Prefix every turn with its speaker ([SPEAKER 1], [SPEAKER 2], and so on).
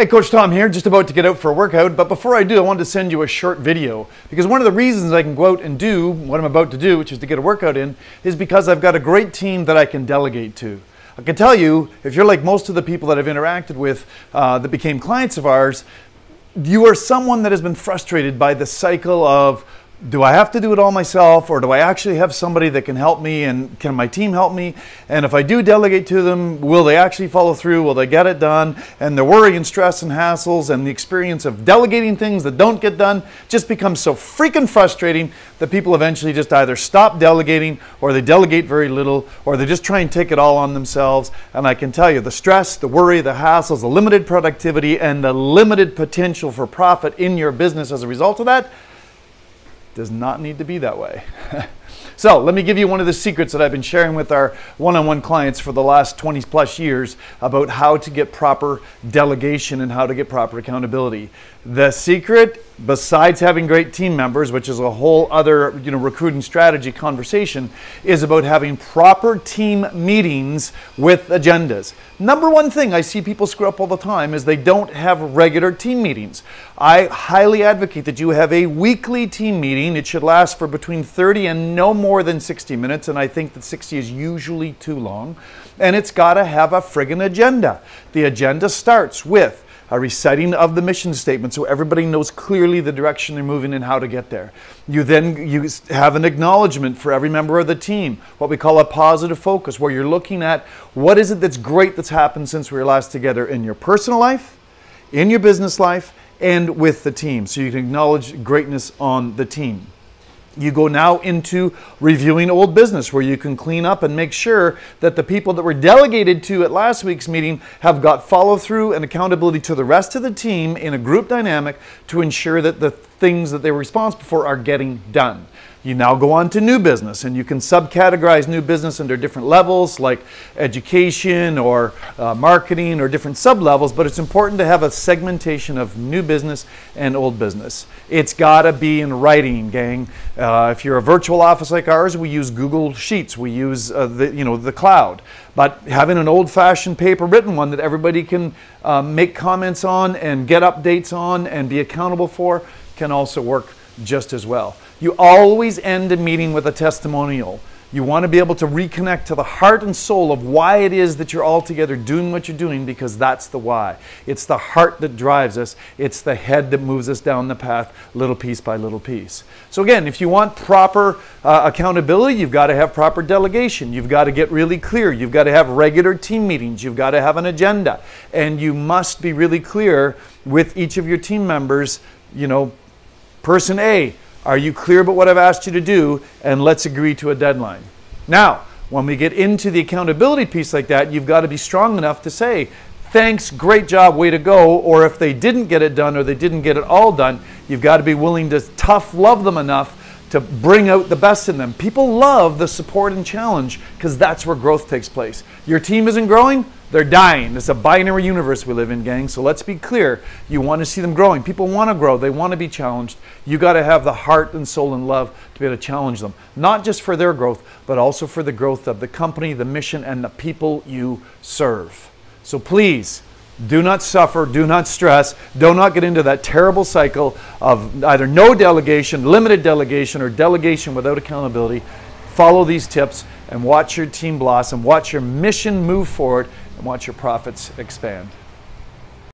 [SPEAKER 1] Hey, Coach Tom here, just about to get out for a workout, but before I do, I wanted to send you a short video because one of the reasons I can go out and do what I'm about to do, which is to get a workout in, is because I've got a great team that I can delegate to. I can tell you, if you're like most of the people that I've interacted with that became clients of ours, you are someone that has been frustrated by the cycle of, do I have to do it all myself, or do I actually have somebody that can help me, and can my team help me? And if I do delegate to them, will they actually follow through? Will they get it done? And the worry and stress and hassles and the experience of delegating things that don't get done just becomes so freaking frustrating that people eventually just either stop delegating, or they delegate very little, or they just try and take it all on themselves. And I can tell you, the stress, the worry, the hassles, the limited productivity, and the limited potential for profit in your business as a result of that does not need to be that way. So let me give you one of the secrets that I've been sharing with our one-on-one clients for the last 20 plus years about how to get proper delegation and how to get proper accountability. The secret, besides having great team members, which is a whole other recruiting strategy conversation, is about having proper team meetings with agendas. Number one thing I see people screw up all the time is they don't have regular team meetings. I highly advocate that you have a weekly team meeting. It should last for between 30 and no more than 60 minutes, and I think that 60 is usually too long. And it's got to have a friggin' agenda. The agenda starts with a reciting of the mission statement so everybody knows clearly the direction they're moving and how to get there. You have an acknowledgement for every member of the team, what we call a positive focus, where you're looking at what is it that's great that's happened since we were last together in your personal life, in your business life, and with the team. So you can acknowledge greatness on the team. You go now into reviewing old business, where you can clean up and make sure that the people that were delegated to at last week's meeting have got follow through and accountability to the rest of the team in a group dynamic to ensure that the things that they were responsible for are getting done. You now go on to new business, and you can subcategorize new business under different levels like education or marketing or different sub-levels, but it's important to have a segmentation of new business and old business. It's got to be in writing, gang. If you're a virtual office like ours, we use Google Sheets, we use the cloud, but having an old-fashioned paper written one that everybody can make comments on and get updates on and be accountable for can also work just as well. You always end a meeting with a testimonial. You want to be able to reconnect to the heart and soul of why it is that you're all together doing what you're doing, because that's the why. It's the heart that drives us. It's the head that moves us down the path little piece by little piece. So again, if you want proper accountability, you've got to have proper delegation. You've got to get really clear. You've got to have regular team meetings. You've got to have an agenda. And you must be really clear with each of your team members, person A, are you clear about what I've asked you to do? And let's agree to a deadline. Now, when we get into the accountability piece like that, you've got to be strong enough to say, thanks, great job, way to go. Or if they didn't get it done or they didn't get it all done, you've got to be willing to tough love them enough to bring out the best in them. People love the support and challenge because that's where growth takes place. Your team isn't growing, they're dying. It's a binary universe we live in, gang. So let's be clear. You want to see them growing. People want to grow. They want to be challenged. You got to have the heart and soul and love to be able to challenge them. Not just for their growth, but also for the growth of the company, the mission, and the people you serve. So please, do not suffer, do not stress, do not get into that terrible cycle of either no delegation, limited delegation, or delegation without accountability. Follow these tips and watch your team blossom, watch your mission move forward, and watch your profits expand.